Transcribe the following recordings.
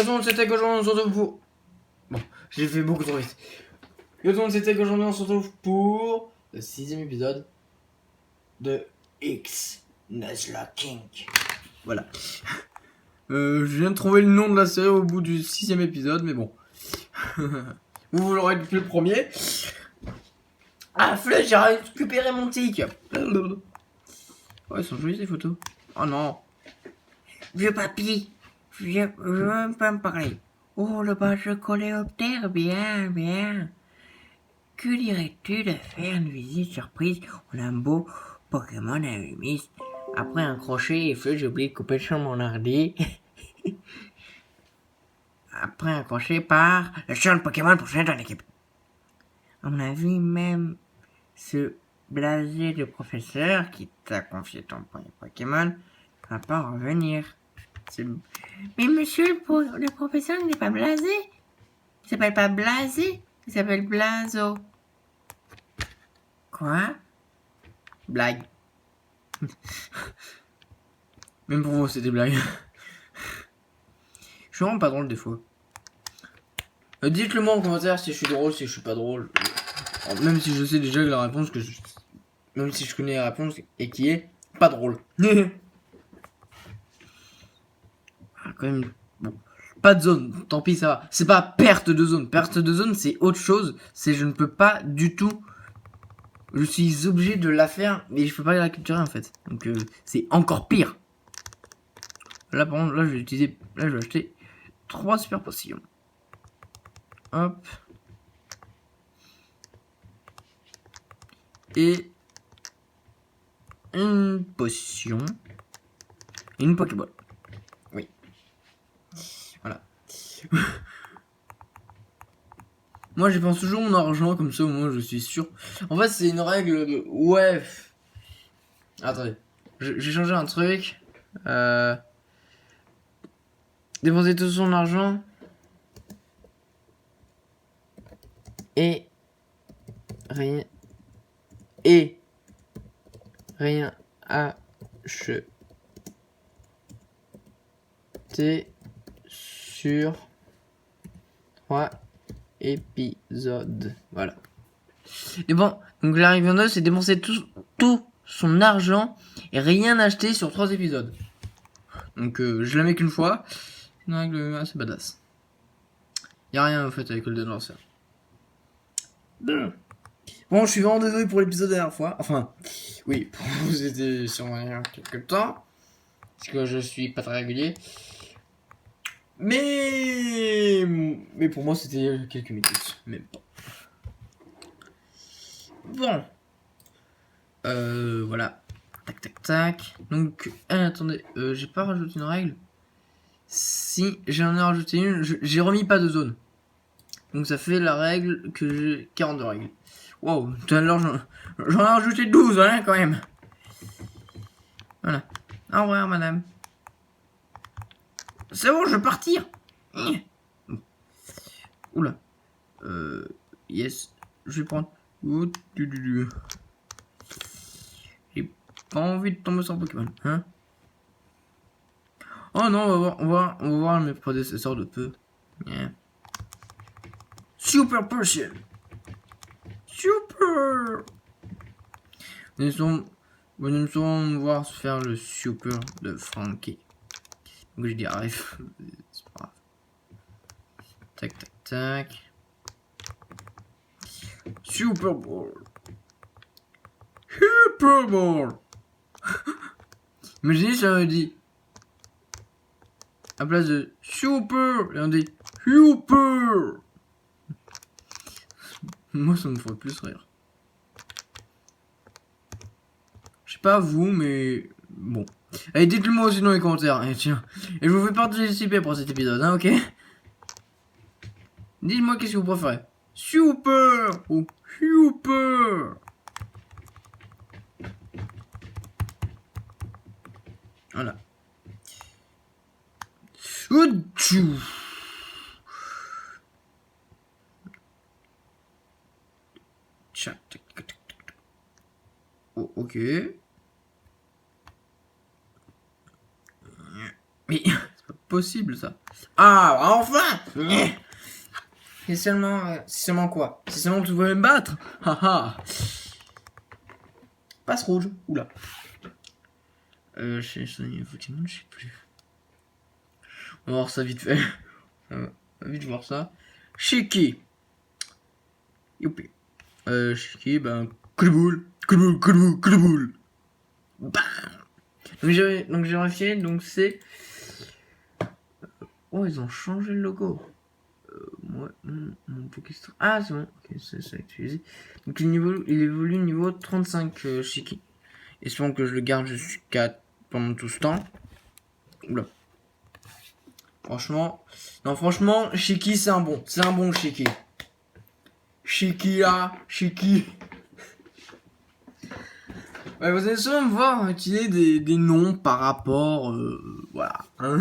Yo tout le monde, c'était qu'aujourd'hui on se retrouve pour... Bon, j'ai fait beaucoup trop vite. Yo tout le monde, c'était qu'aujourd'hui on se retrouve pour le 6ème épisode de X Nesla King. Voilà. Je viens de trouver le nom de la série au bout du 6ème épisode, mais bon. Vous l'aurez depuis le premier. Ah, flèche, j'ai récupéré mon tic. Oh, elles sont jolies ces photos. Oh non. Vieux papy, je veux même pas me parler. Oh, le badge coléoptère, bien, bien. Que dirais-tu de faire une visite surprise? On a un beau Pokémon à Umis. Après un crochet et feu, j'ai oublié de couper le champ de mon hardi. Après un crochet par le champ de Pokémon pour changer ton équipe. À mon avis, même ce blasé de professeur qui t'a confié ton premier Pokémon va pas revenir. Mais monsieur, le professeur n'est pas blasé. Il s'appelle pas blasé, il s'appelle Blazo. Quoi? Blague. Même pour vous, c'est des blagues. Je suis vraiment pas drôle des fois. Dites-le moi en commentaire si je suis drôle, si je suis pas drôle. Même si je sais déjà que la réponse même si je connais la réponse et qui est pas drôle. Ah, quand même. Bon. Pas de zone, tant pis ça va. C'est pas perte de zone. Perte de zone c'est autre chose. C'est je ne peux pas du tout. Je suis obligé de la faire, mais je peux pas la capturer en fait. Donc c'est encore pire. Là par contre, là je vais utiliser. Là je vais acheter 3 super potions. Hop. Et une potion. Et une Pokéball. Oui. Voilà. Moi, je dépense toujours mon argent, comme ça, au moins, je suis sûr. En fait, c'est une règle de... Ouais. Attendez. J'ai changé un truc. Dépenser tout son argent. Et... Rien... Et... Rien acheter sur 3 épisodes. Voilà. Et bon, donc la règle 22, c'est dépenser tout son argent et rien acheter sur 3 épisodes. Donc je la mets qu'une fois. Une règle assez badass. Y'a rien en fait avec le Lancer. Bon, je suis vraiment désolé pour l'épisode de la dernière fois. Enfin, oui, pour vous c'était sûrement il y a quelques temps. Parce que je suis pas très régulier. Mais pour moi c'était quelques minutes. Même pas. Bon. Voilà. Tac tac tac. Donc, attendez, j'ai pas rajouté une règle. Si j'en ai rajouté une, j'ai remis pas de zone. Donc ça fait la règle que j'ai 42 règles. Wow, tout à l'heure j'en ai rajouté 12, hein, quand même. Voilà. Au revoir, madame. C'est bon, je vais partir. Oula. Yes. Je vais prendre. J'ai pas envie de tomber sur Pokémon, hein. Oh non, on va voir mes prédécesseurs de peu. Yeah. Super Potion. Super. Nous sommes me voir faire le super de Frankie. Donc je dis arrête. C'est pas grave. Tac tac tac. Super Ball. Super Ball. Imaginez si on dit à place de super et on dit super. Moi ça me ferait plus rire. Je sais pas vous, mais bon. Allez, dites-le moi aussi dans les commentaires. Et tiens, et je vous fais participer pour cet épisode, hein, ok? Dites-moi qu'est-ce que vous préférez. Super ou super. Voilà. Oh, ok. Mais c'est pas possible ça. Ah, enfin. C'est seulement quoi? C'est seulement que tu voulais me battre. Haha. Passe rouge. Oula. Chez Sony Pokémon, je sais plus. On va voir ça vite fait. On va vite voir ça. Shiki. Youpi. Shiki, ben, coup de boule. Coup de boule, coup de boule, coup de boule. Bam. Donc j'ai vérifié, donc c'est... Oh, ils ont changé le logo. Moi, mon Pokéstar. Ah, c'est bon. Ok, c'est actualisé. Donc il évolue niveau 35, Shiki. Espérons que je le garde jusqu'à pendant tout ce temps. Oula. Franchement, non, franchement, Shiki, c'est un bon Shiki. Shiki là, Shiki. Ouais, vous allez souvent me voir utiliser des noms par rapport, voilà, hein.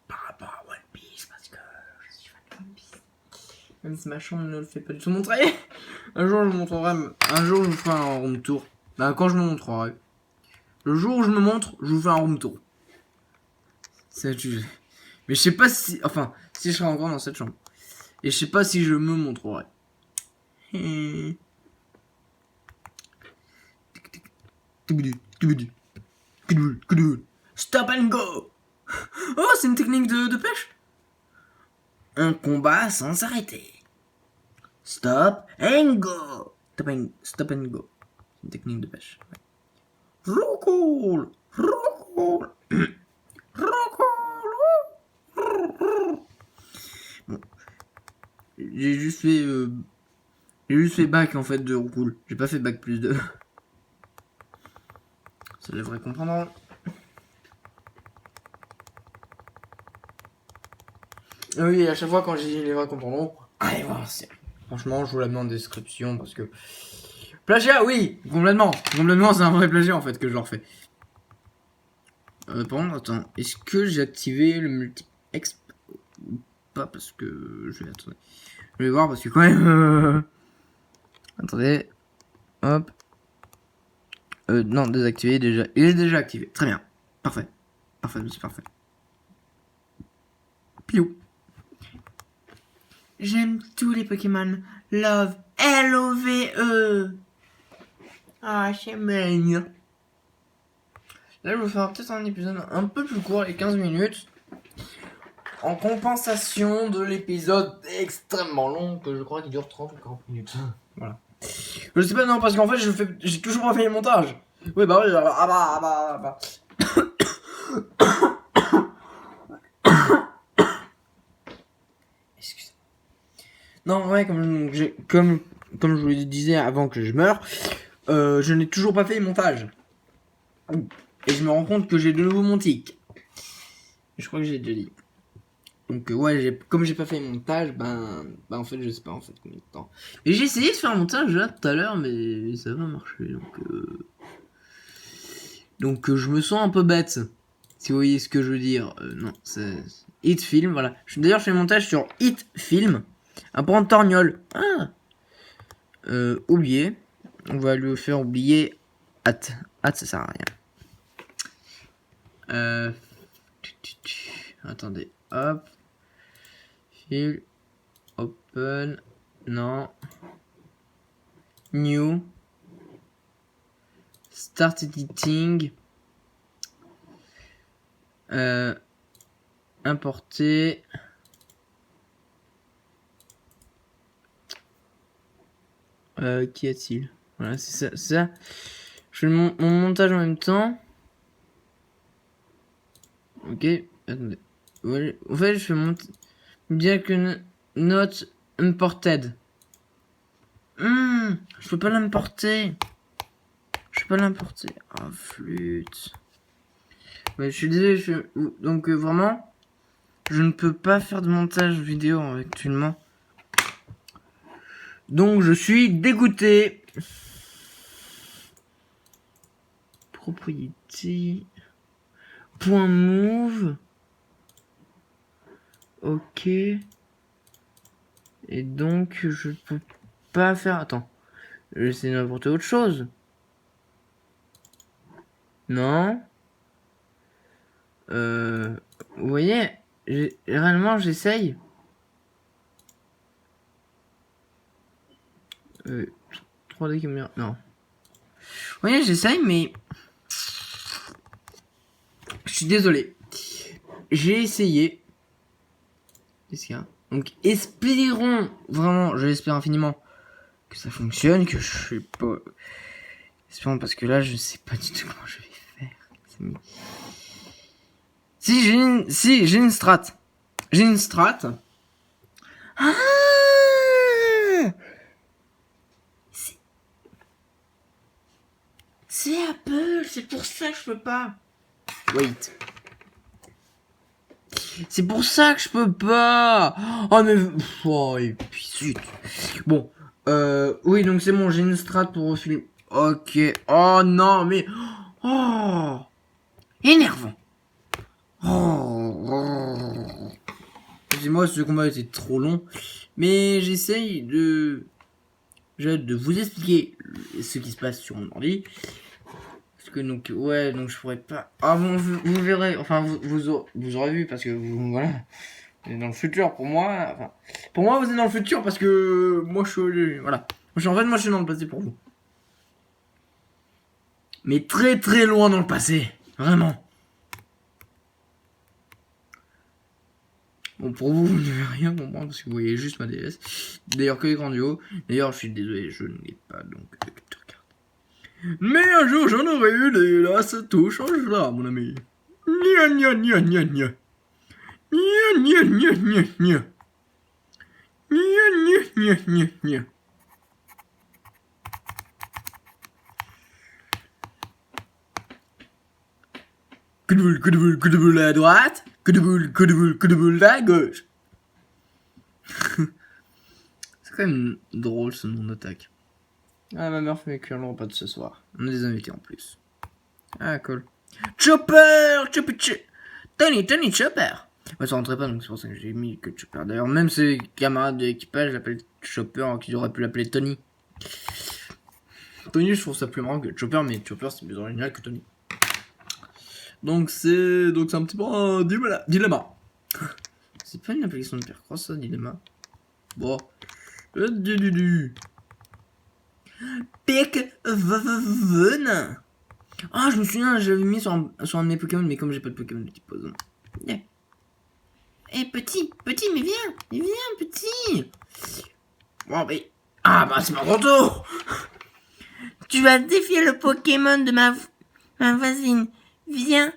Par rapport à One Piece, parce que je suis fan de One Piece. Même si ma chambre ne le fait pas du tout montrer. Un jour, je vous montrerai, un jour, je vous ferai un room tour. Ben, quand je me montrerai. Le jour où je me montre, je vous fais un room tour. C'est tu. Mais je sais pas si. Enfin, si je serai encore dans cette chambre. Et je sais pas si je me montrerai. Stop and go. Oh, c'est une technique de pêche. Un combat sans s'arrêter. Stop and go. Stop and go. C'est une technique de pêche. Roll. Roll. Bon. J'ai juste fait bac en fait de Roucoule. J'ai pas fait bac plus 2. Ça devrait comprendre. Oui, à chaque fois quand j'ai dit les vrais comprendront, allez voir. Franchement, je vous la mets en description parce que. Plagiat, oui, complètement. Complètement, c'est un vrai plagiat en fait que je leur fais. Par contre, attends, est-ce que j'ai activé le multi-exp ou pas? Parce que je vais attendre. Je vais voir parce que quand même. Attendez. Hop. Non, désactivé déjà. Il est déjà activé. Très bien. Parfait. Parfait, c'est parfait. Piou. J'aime tous les Pokémon. Love. L-O-V-E. Ah, j'aime bien. Là, je vais faire peut-être un épisode un peu plus court, les 15 minutes. En compensation de l'épisode extrêmement long, que je crois qu'il dure 30 ou 40 minutes. Voilà. Je sais pas, non, parce qu'en fait, j'ai toujours pas fait le montage. Oui, bah oui, bah. Excusez-moi. Non, ouais, comme je vous le disais avant que je meure, je n'ai toujours pas fait le montage. Et je me rends compte que j'ai de nouveau mon tic. Je crois que j'ai déjà dit. Donc ouais, comme j'ai pas fait le montage, ben en fait je sais pas en fait combien de temps. Et j'ai essayé de faire un montage là tout à l'heure, mais ça va marcher. Donc je me sens un peu bête. Si vous voyez ce que je veux dire. Non, c'est Hit Film, voilà. D'ailleurs je fais le montage sur Hit Film. Un point de torgnole. Ah. Oublier. On va lui faire oublier Hâte, ça sert à rien. Attendez, hop. File. Open. Non. New. Start editing. Importer. Qu'y a-t-il? Voilà, c'est ça. Je fais mon montage en même temps. Ok, attendez. Ouais, en fait, je fais monter. Bien que not imported. Je peux pas l'importer. Ah, flûte. Ouais, je suis désolé. Donc, vraiment, je ne peux pas faire de montage vidéo actuellement. Donc, je suis dégoûté. Propriété. Point move. Ok. Et donc, je peux pas faire... Attends. J'essaie d'importer autre chose. Non. Vous voyez, réellement, j'essaye. 3D caméra, non. Vous voyez, j'essaye, mais... Je suis désolé. J'ai essayé. Qu'est-ce qu'il y a? Donc, espérons, vraiment, je l'espère infiniment, que ça fonctionne, que je sais pas... Espérons, parce que là, je sais pas du tout comment je vais faire. Si, j'ai une strat. J'ai une strat. Ah, c'est Apple, c'est pour ça que je peux pas. Wait. C'est pour ça que je peux pas. Oh mais oh et puis zut. Bon, oui donc c'est bon, j'ai une strat pour refiler. Ok. Oh non mais oh énervant. Oh. Excusez-moi, ce combat était trop long, mais j'essaye de vous expliquer ce qui se passe sur mon ordi. Parce que donc ouais, donc je pourrais pas. Ah bon, vous verrez, enfin vous aurez vu parce que voilà, vous êtes dans le futur pour moi. Enfin, pour moi vous êtes dans le futur parce que moi je suis voilà. Moi je suis dans le passé pour vous. Mais très très loin dans le passé, vraiment. Bon, pour vous, vous ne devez rien comprendre parce que vous voyez juste ma DS. D'ailleurs, que l'écran du haut. D'ailleurs, je suis désolé, je ne l'ai pas donc capteur carte. Mais un jour, j'en aurai une et là, ça tout changera, mon ami. Nya nya nya nya nya. Nya nya nya nya nya. Nya nya nya nya nya. Que de boule à droite. Que de boule à gauche. C'est quand même drôle ce nom d'attaque. Ah, ma mère fait cuire le repas de ce soir. On a des invités en plus. Ah, cool. Chopper! Tony Chopper! Moi, ça rentrait pas, donc c'est pour ça que j'ai mis que Chopper. D'ailleurs, même ses camarades d'équipage l'appellent Chopper, alors qu'ils auraient pu l'appeler Tony. Tony, je trouve ça plus marrant que Chopper, mais Chopper, c'est plus original que Tony. Donc c'est un petit peu un dilemma. C'est pas une application de Percross, ça, dilemma. Bon. Pick venin. Ah, je me souviens, j'avais mis sur un de mes Pokémon, mais comme j'ai pas de Pokémon de type poison. Yeah. Eh, petit, mais viens, petit. Bon, mais... Ah, bah, c'est mon tour. Tu vas défier le Pokémon de ma voisine. Viens.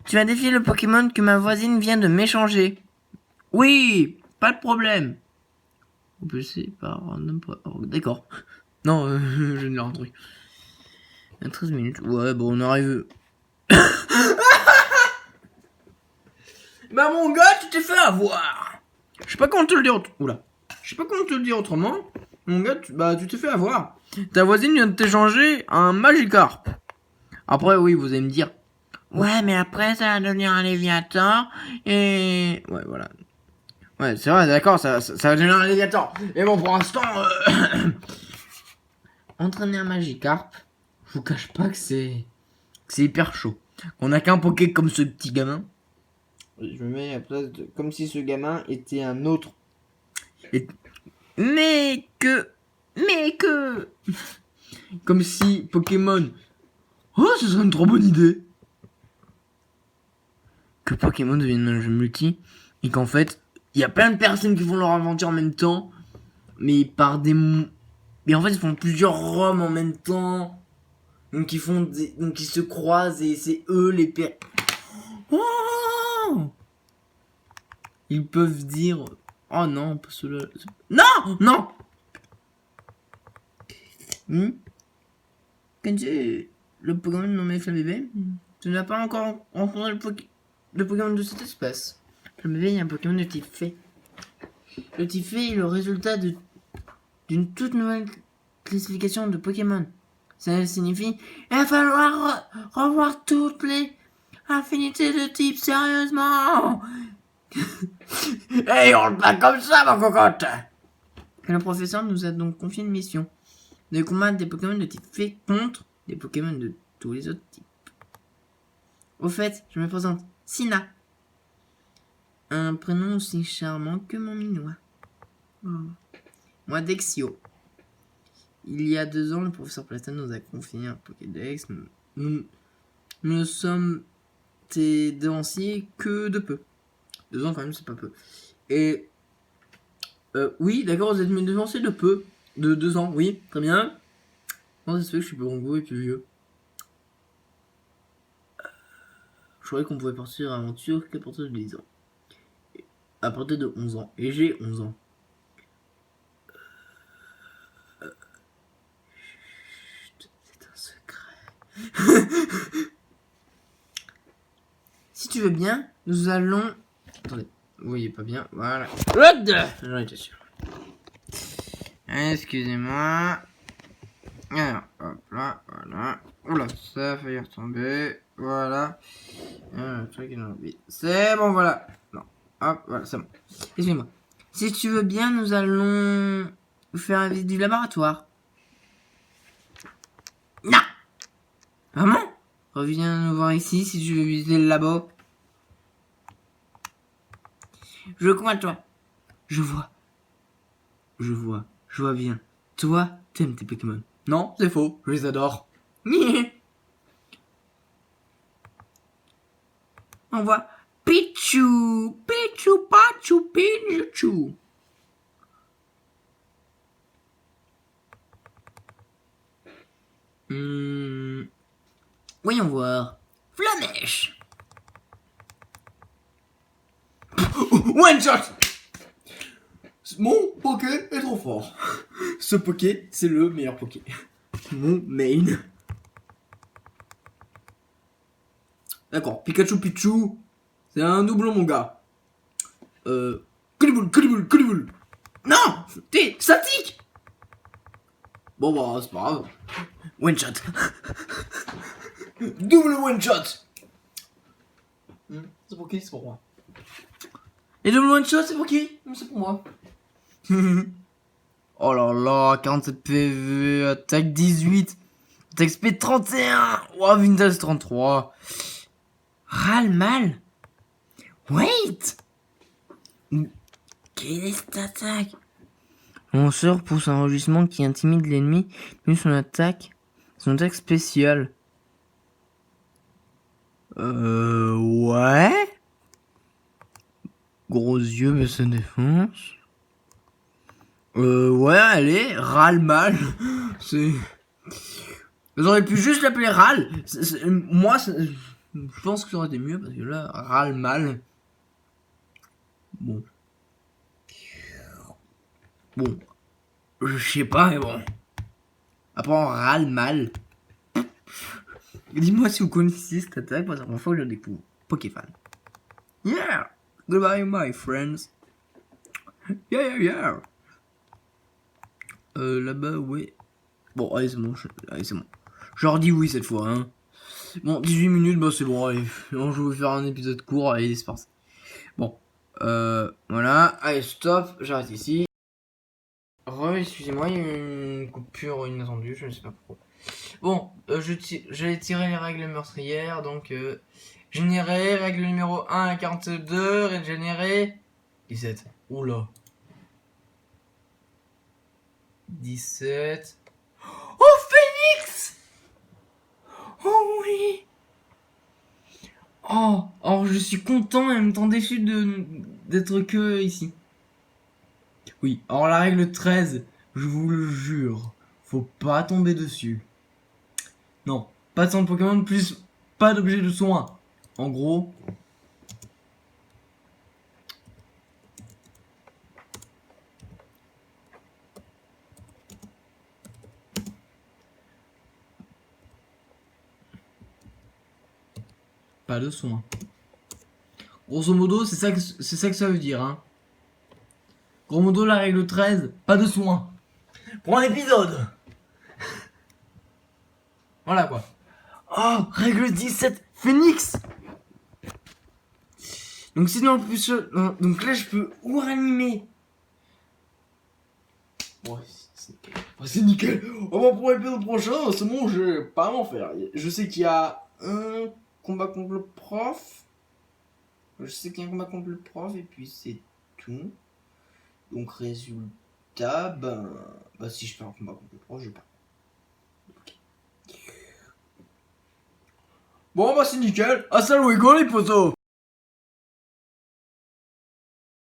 Tu vas défier le Pokémon que ma voisine vient de m'échanger. Oui, pas de problème. On peut essayer par... D'accord. Non, je ne l'ai rentré. 13 minutes. Ouais, bon, on arrive. Bah, mon gars, tu t'es fait avoir. Je sais pas comment te le dire. Oula. Je sais pas comment te le dire autrement. Mon gars, tu t'es fait avoir. Ta voisine vient de t'échanger un Magikarp. Après, oui, vous allez me dire. Ouais, mais après, ça va devenir un Léviathan. Et... Ouais, voilà. Ouais, c'est vrai, d'accord, ça va devenir un Léviathan. Et bon, pour l'instant... Entraîner un Magikarp, je vous cache pas que c'est hyper chaud. On a qu'un Poké comme ce petit gamin. Je me mets à la place de... Comme si ce gamin était un autre. Mais que... Comme si Pokémon... Oh, ce serait une trop bonne idée. Que Pokémon devienne un jeu multi. Et qu'en fait, il y a plein de personnes qui font leur aventure en même temps. Mais par des... Mais en fait, ils font plusieurs roms en même temps. Donc ils font donc ils se croisent et c'est eux les pères. Oh, ils peuvent dire oh non, pas cela. Non. Kenji, le Pokémon nommé Flabébé, tu n'as pas encore rencontré le Pokémon de cette espèce. Flabébé est un Pokémon de type fée. Le type fée est le résultat d'une toute nouvelle classification de Pokémon. Ça signifie il va falloir revoir toutes les affinités de type sérieusement. Hey, on le pas comme ça, ma cocotte. Le professeur nous a donc confié une mission de combattre des Pokémon de type fée contre des Pokémon de tous les autres types. Au fait, je me présente. Sina. Un prénom aussi charmant que mon minois. Oh. Moi, Dexio. Il y a 2 ans, le professeur Platon nous a confié un Pokédex. Nous ne sommes tes devanciers que de peu. 2 ans quand même, c'est pas peu. Et oui, d'accord, vous êtes mes devanciers de peu. De 2 ans, oui, très bien. Comment ça se fait que je suis plus bon que vous et plus vieux? Je croyais qu'on pouvait partir à l'aventure qu'à partir de 10 ans. À partir de 11 ans. Et j'ai 11 ans. Chut, c'est un secret. Si tu veux bien, nous allons... Attendez, vous voyez pas bien, voilà. J'en étais sûr. Excusez-moi. Alors, hop là, voilà. Oula, ça a failli retomber. Voilà. Le truc est dans le vide. C'est bon, voilà. Non. Hop, voilà, c'est bon. Excusez-moi. Si tu veux bien, nous allons faire une visite du laboratoire. Non! Vraiment? Reviens nous voir ici si tu veux visiter le labo. Je crois toi. Je vois bien. Toi, t'aimes tes Pokémon. Non, c'est faux, je les adore. On voit Pichu, Pichu, Pachu, Pichu. Voyons voir. Flamèche. One shot. Mon Poké est trop fort. Ce Poké, c'est le meilleur Poké. Mon main. D'accord, Pikachu Pichu, c'est un doublon mon gars. Coliboule. Non, t'es statique. Bon bah c'est pas grave. One shot. Double one shot. C'est pour qui? C'est pour moi. Et double one shot, c'est pour qui? C'est pour moi. Oh là là, 47 PV, attaque 18, attaque speed 31, oh, Vintage 33. Râle mal. Wait. Quelle est cette attaque? Mon sort pousse un rugissement qui intimide l'ennemi, mais son attaque spéciale. Ouais. Gros yeux, mais ça défonce. Ouais, allez, râle mal. C'est... J'aurais pu juste l'appeler râle. Moi, je pense que ça aurait été mieux parce que là, râle mal. Bon, je sais pas, mais bon. Après, on râle mal. Dis-moi si vous connaissez cette attaque, parce que la première fois que je la découvre. Pokéfan. Yeah! Goodbye, my friends. Yeah. Là-bas, ouais. Bon, allez, c'est bon. Je leur dis oui cette fois, hein. Bon, 18 minutes, bah c'est bon, allez. Non, je vais vous faire un épisode court, allez, c'est parti. Bon, voilà. Allez, stop, j'arrête ici. Excusez-moi, il y a eu une coupure inattendue, je ne sais pas pourquoi. Bon, j'allais tirer les règles meurtrières, donc générer, règle numéro 1 à 42, régénérer 17. Oula. 17. Oh, Phoenix! Oh oui! Oh, alors je suis content et en même temps déçu d'être que ici. Oui, alors la règle 13, je vous le jure, faut pas tomber dessus. Non, pas de sang de Pokémon plus pas d'objet de soin. En gros... Pas de soin. Grosso modo, c'est ça que ça veut dire, hein. Grosso modo, la règle 13, pas de soin. Pour un épisode. Voilà quoi. Oh, règle 17, Phoenix. Donc sinon, en plus, donc là, je peux ou ranimer. Ouais, c'est nickel. Oh, bah, pour l'épisode prochain, c'est bon, je vais pas m'en faire. Je sais qu'il y a un combat contre le prof. Je sais qu'il y a un combat contre le prof et puis c'est tout. Donc résultat, bah si je fais un combat contre le prof, je perds. Ok. Bon bah c'est nickel. Ah salut les potos.